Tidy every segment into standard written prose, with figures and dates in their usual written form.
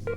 Hello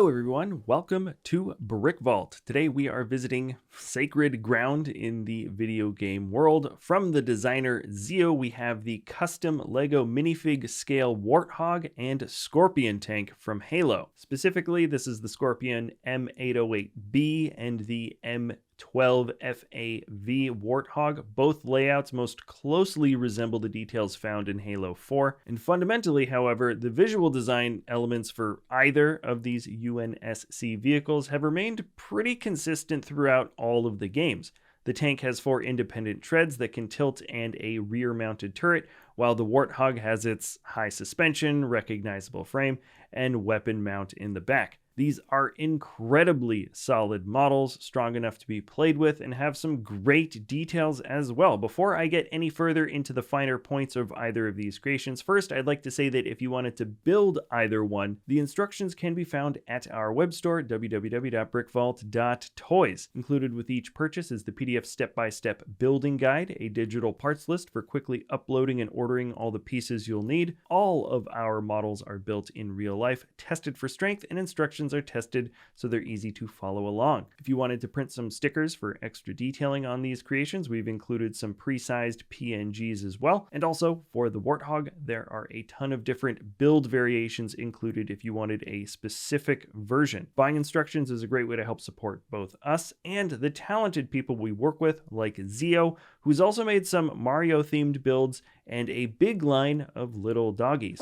everyone, welcome to Brick Vault. Today we are visiting sacred ground in the video game world. From the designer Zio, we have the custom LEGO minifig scale Warthog and Scorpion tank from Halo. Specifically, this is the Scorpion M808B and the M12FAV Warthog. Both layouts most closely resemble the details found in Halo 4. And fundamentally, however, the visual design elements for either of these UNSC vehicles have remained pretty consistent throughout all of the games. The tank has 4 independent treads that can tilt and a rear-mounted turret, while the Warthog has its high suspension, recognizable frame, and weapon mount in the back. These are incredibly solid models, strong enough to be played with, and have some great details as well. Before I get any further into the finer points of either of these creations, first I'd like to say that if you wanted to build either one, the instructions can be found at our web store, www.brickvault.toys. Included with each purchase is the PDF step-by-step building guide, a digital parts list for quickly uploading and ordering all the pieces you'll need. All of our models are built in real life, tested for strength, and instructions are tested so they're easy to follow along. If you wanted to print some stickers for extra detailing on these creations, we've included some pre-sized PNGs as well. And also for the Warthog, there are a ton of different build variations included if you wanted a specific version. Buying instructions is a great way to help support both us and the talented people we work with, like Zio, who's also made some Mario-themed builds and a big line of little doggies.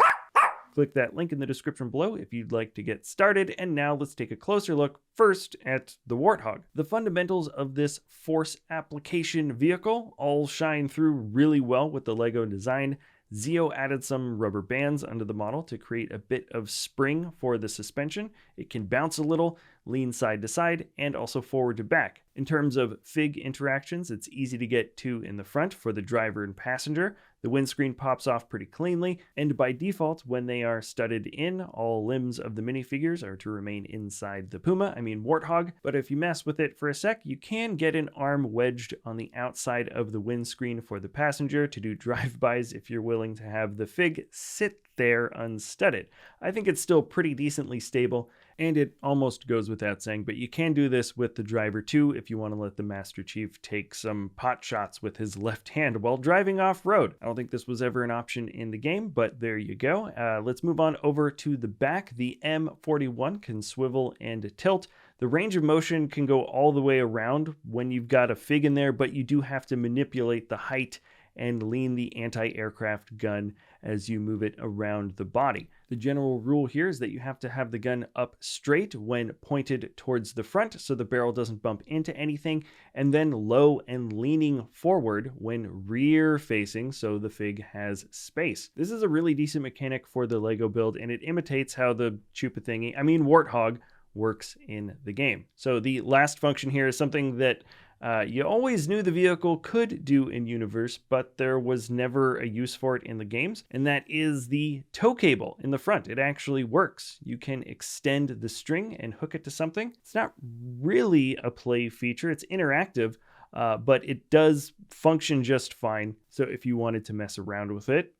Click that link in the description below if you'd like to get started. And now let's take a closer look first at the Warthog. The fundamentals of this force application vehicle all shine through really well with the LEGO design. Zio added some rubber bands under the model to create a bit of spring for the suspension. It can bounce a little, lean side to side, and also forward to back. In terms of FIG interactions, it's easy to get to in the front for the driver and passenger. The windscreen pops off pretty cleanly, and by default, when they are studded in, all limbs of the minifigures are to remain inside the Warthog, but if you mess with it for a sec, you can get an arm wedged on the outside of the windscreen for the passenger to do drive-bys if you're willing to have the FIG sit there unstudded. I think it's still pretty decently stable, and it almost goes without saying, but you can do this with the driver too if you want to let the Master Chief take some pot shots with his left hand while driving off-road. I don't think this was ever an option in the game, but there you go. Let's move on over to the back. The M41 can swivel and tilt. The range of motion can go all the way around when you've got a FIG in there, but you do have to manipulate the height and lean the anti-aircraft gun as you move it around the body. The general rule here is that you have to have the gun up straight when pointed towards the front so the barrel doesn't bump into anything, and then low and leaning forward when rear facing so the FIG has space. This is a really decent mechanic for the LEGO build, and it imitates how the Warthog works in the game. So the last function here is something that you always knew the vehicle could do in universe, but there was never a use for it in the games, and that is the tow cable in the front. It actually works. You can extend the string and hook it to something. It's not really a play feature. It's interactive, but it does function just fine. So if you wanted to mess around with it,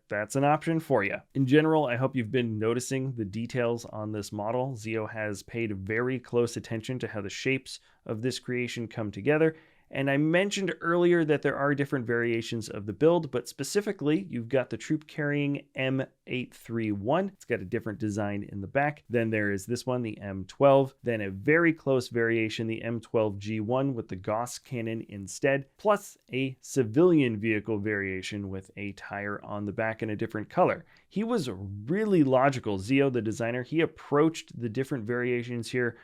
that's an option for you. In general, I hope you've been noticing the details on this model. Zio has paid very close attention to how the shapes of this creation come together, And I mentioned earlier that there are different variations of the build, but specifically, you've got the troop-carrying M831. It's got a different design in the back. Then there is this one, the M12. Then a very close variation, the M12G1 with the Gauss cannon instead, plus a civilian vehicle variation with a tire on the back in a different color. He was really logical. Zio, the designer, he approached the different variations here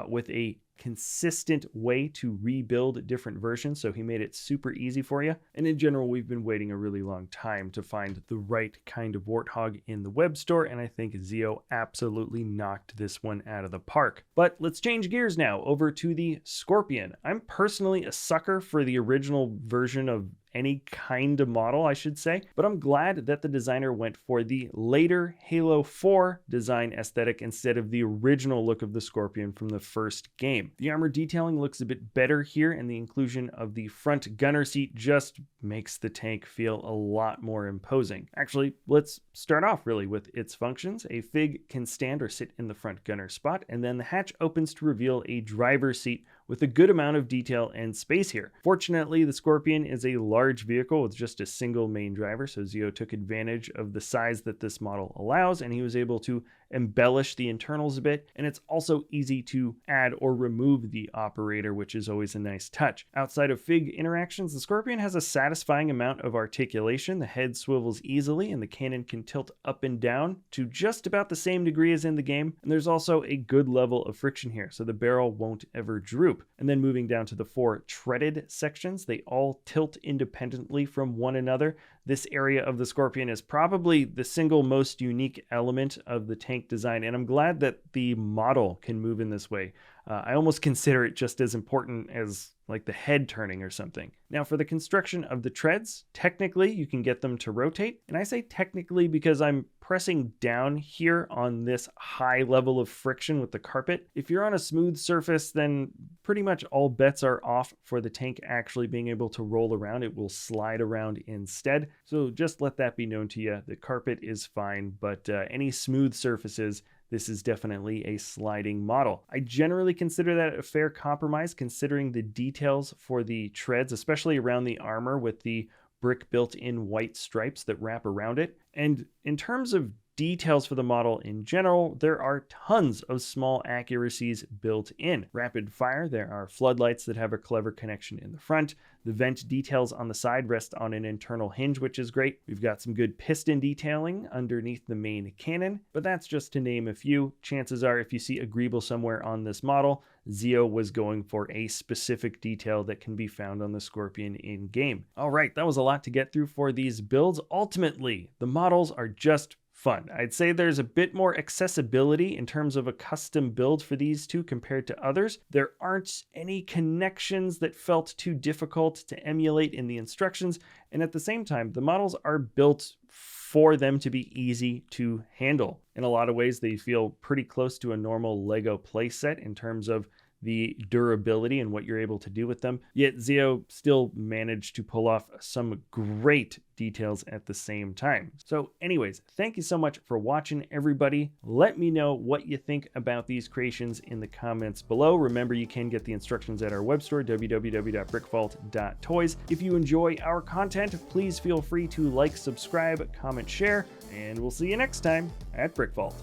with a consistent way to rebuild different versions, so he made it super easy for you. And in general, we've been waiting a really long time to find the right kind of Warthog in the web store, and I think Zio absolutely knocked this one out of the park. But let's change gears now over to the Scorpion. I'm personally a sucker for the original version of any kind of model, I should say, but I'm glad that the designer went for the later Halo 4 design aesthetic instead of the original look of the Scorpion from the first game. The armor detailing looks a bit better here, and the inclusion of the front gunner seat just makes the tank feel a lot more imposing. Actually, let's start off really with its functions. A FIG can stand or sit in the front gunner spot, and then the hatch opens to reveal a driver's seat with a good amount of detail and space here. Fortunately, the Scorpion is a large vehicle with just a single main driver, so Zio took advantage of the size that this model allows, and he was able to embellish the internals a bit, and it's also easy to add or remove the operator, which is always a nice touch. Outside of FIG interactions, the Scorpion has a satisfying amount of articulation. The head swivels easily, and the cannon can tilt up and down to just about the same degree as in the game, and there's also a good level of friction here, so the barrel won't ever droop. And then moving down to the 4 treaded sections, they all tilt independently from one another. This area of the Scorpion is probably the single most unique element of the tank design, and I'm glad that the model can move in this way. I almost consider it just as important as like the head turning or something. Now for the construction of the treads, technically you can get them to rotate, and I say technically because I'm pressing down here on this high level of friction with the carpet. If you're on a smooth surface, then pretty much all bets are off for the tank actually being able to roll around. It will slide around instead, so just let that be known to you. The carpet is fine, but any smooth surfaces, this is definitely a sliding model. I generally consider that a fair compromise considering the details for the treads, especially around the armor with the brick built-in white stripes that wrap around it. And in terms of details for the model in general, there are tons of small accuracies built in. Rapid fire, there are floodlights that have a clever connection in the front. The vent details on the side rest on an internal hinge, which is great. We've got some good piston detailing underneath the main cannon, but that's just to name a few. Chances are if you see a greeble somewhere on this model, Zio was going for a specific detail that can be found on the Scorpion in game. All right, that was a lot to get through for these builds. Ultimately, the models are just fun. I'd say there's a bit more accessibility in terms of a custom build for these two compared to others. There aren't any connections that felt too difficult to emulate in the instructions, and at the same time, the models are built for them to be easy to handle. In a lot of ways, they feel pretty close to a normal Lego playset in terms of the durability and what you're able to do with them. Yet Zio still managed to pull off some great details at the same time. So anyways, thank you so much for watching, everybody. Let me know what you think about these creations in the comments below. Remember, you can get the instructions at our web store, www.brickvault.toys. If you enjoy our content, please feel free to like, subscribe, comment, share, and we'll see you next time at Brick Vault.